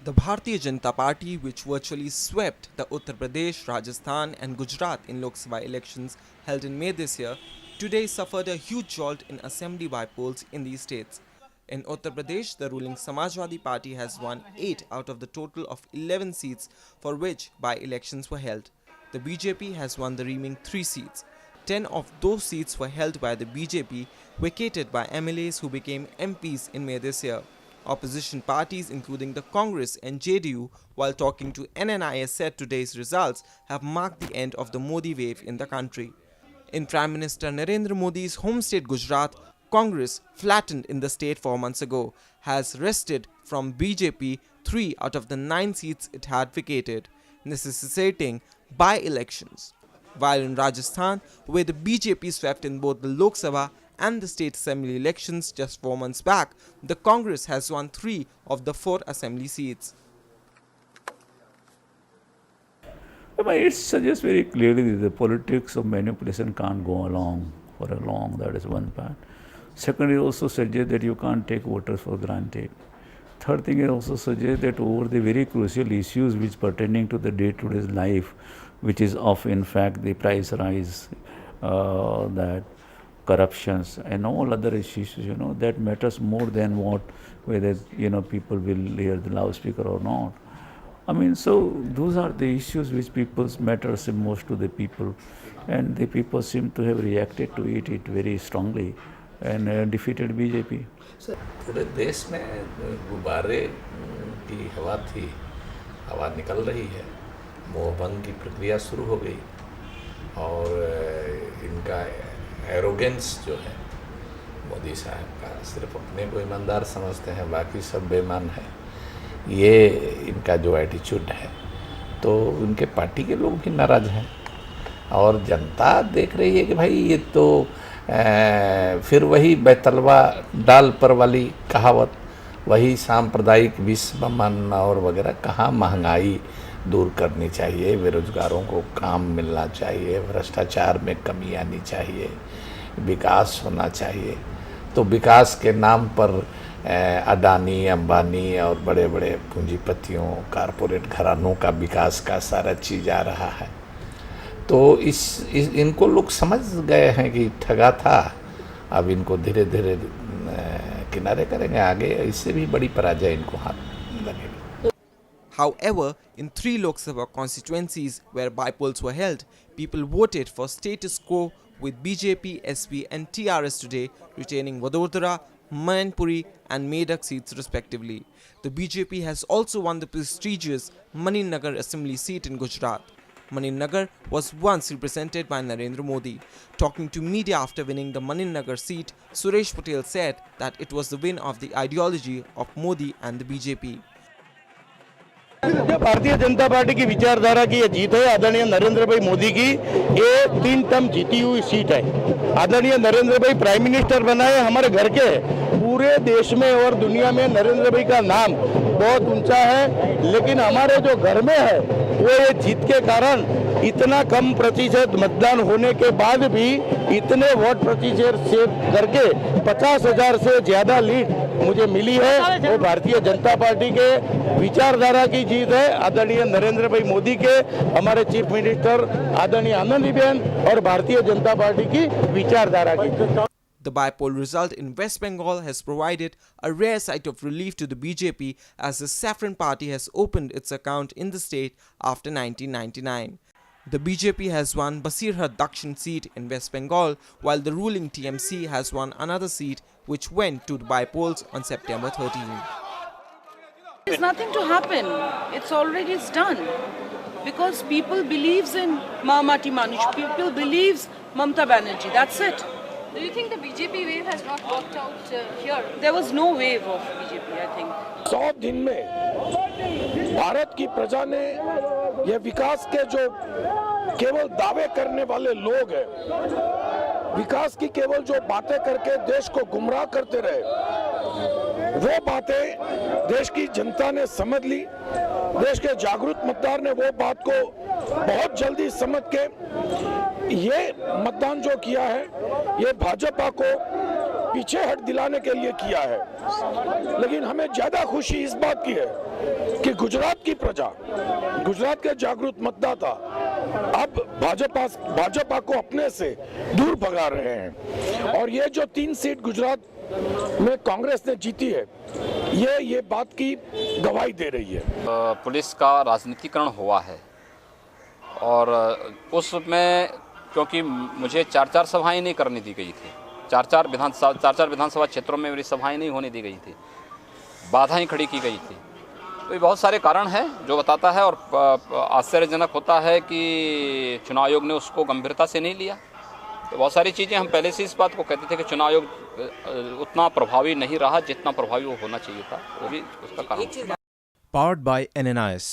The Bharatiya Janata Party, which virtually swept the Uttar Pradesh, Rajasthan and Gujarat in Lok Sabha elections held in May this year, today suffered a huge jolt in assembly by-polls in these states. In Uttar Pradesh, the ruling Samajwadi Party has won 8 out of the total of 11 seats for which by-elections were held. The BJP has won the remaining 3 seats. 10 of those seats were held by the BJP, vacated by MLAs who became MPs in May this year. Opposition parties including the Congress and JDU, while talking to NNIS, said today's results have marked the end of the Modi wave in the country. In Prime Minister Narendra Modi's home state Gujarat, Congress, flattened in the state 4 months ago, has wrested from BJP 3 out of the 9 seats it had vacated, necessitating by-elections. While in Rajasthan, where the BJP swept in both the Lok Sabha and the state assembly elections just 4 months back, the Congress has won 3 of the 4 assembly seats. It suggests very clearly that the politics of manipulation can't go along for a long, that is one part. Second, it also suggests that you can't take voters for granted. Third thing, it also suggests that over the very crucial issues which pertaining to the day-to-day life, which is of in fact the price rise, that corruptions and all other issues, that matters more than whether, people will hear the loudspeaker or not. So those are the issues which matters most to the people, and the people seem to have reacted to it very strongly and defeated BJP. पूरे देश में गुब्बारे की हवा थी, हवा निकल रही है, मोहभंग की प्रक्रिया शुरू हो गई और इनका एरोगेंस जो है मोदी साहब का, सिर्फ अपने को ईमानदार समझते हैं, बाकी सब बेईमान है, ये इनका जो एटीट्यूड है, तो उनके पार्टी के लोग भी नाराज़ हैं और जनता देख रही है कि भाई ये तो फिर वही बैतलवा डाल पर वाली कहावत, वही सांप्रदायिक विश्वमन और वगैरह, कहाँ महंगाई दूर करनी चाहिए, बेरोजगारों को काम मिलना चाहिए, भ्रष्टाचार में कमी आनी चाहिए, विकास होना चाहिए। तो विकास के नाम पर अडानी, अंबानी और बड़े बड़े पूंजीपतियों, कारपोरेट घरानों का विकास का सारा चीज़ आ रहा है। तो इनको लोग समझ गए हैं कि ठगा था, अब इनको धीरे धीरे किनारे करेंगे, आगे इससे भी बड़ी पराजय इनको हाथ लगेगी। However, in 3 Lok Sabha constituencies where by-polls were held, people voted for status quo with BJP, SP and TRS today retaining Vadodara, Mainpuri and Medak seats respectively. The BJP has also won the prestigious Maninagar assembly seat in Gujarat. Maninagar was once represented by Narendra Modi. Talking to media after winning the Maninagar seat, Suresh Patel said that it was the win of the ideology of Modi and the BJP. Bharatiya Janata party की विचारधारा की ये जीत है। आदरणीय नरेंद्र भाई मोदी की ये 3 term जीती हुई सीट है। आदरणीय नरेंद्र भाई प्राइम मिनिस्टर बनाए हमारे घर के, पूरे देश में और दुनिया में नरेंद्र भाई का नाम बहुत ऊंचा है, लेकिन हमारे जो घर में है वो ये जीत के कारण इतना कम प्रतिशत मतदान होने के बाद भी इतने वोट प्रतिशत से करके 50,000 से ज्यादा लीड मुझे मिली है। वो भारतीय जनता पार्टी के विचारधारा की जीत है, आदरणीय नरेंद्र भाई मोदी के, हमारे चीफ मिनिस्टर आदरणीय आनंदीबेन और भारतीय जनता पार्टी की विचारधारा की। The by-poll result in West Bengal has provided a rare sight of relief to the BJP as the Saffron Party has opened its account in the state after 1999. The BJP has won Basirhat Dakshin seat in West Bengal, while the ruling TMC has won another seat which went to the by-polls on September 13. There's nothing to happen. It's already done. Because people believes in Mahamati Manush. People believes Mamata Banerjee. That's it. Do you think the BJP wave has not worked out here? There was no wave of BJP, I think. 100 दिन में भारत की प्रजा ने यह विकास के जो केवल दावे करने वाले लोग हैं, विकास की केवल जो बातें करके देश को गुमराह करते रहे, वो बातें देश की जनता ने समझ ली। देश के जागरूक मतदार ने वो बात को बहुत जल्दी समझ के ये मतदान जो किया है, ये भाजपा को पीछे हट दिलाने के लिए किया है। लेकिन हमें ज्यादा खुशी इस बात की है कि गुजरात की प्रजा, गुजरात के जागरूक मतदाता अब भाजपा को अपने से दूर भगा रहे हैं। और ये जो 3 सीट गुजरात में कांग्रेस ने जीती है, ये बात की गवाही दे रही है। पुलिस का राजनीतिकरण हुआ है और उसमें क्योंकि मुझे 4 सभाएं नहीं करने दी गई थी, 4 विधानसभा क्षेत्रों में मेरी सभाएं नहीं होने दी गई थी, बाधाएं खड़ी की गई थी। तो ये बहुत सारे कारण हैं जो बताता है और आश्चर्यजनक होता है कि चुनाव आयोग ने उसको गंभीरता से नहीं लिया। तो बहुत सारी चीज़ें हम पहले से इस बात को कहते थे कि चुनाव आयोग उतना प्रभावी नहीं रहा जितना प्रभावी वो होना चाहिए था, वो भी उसका कारण। Powered by NNIS.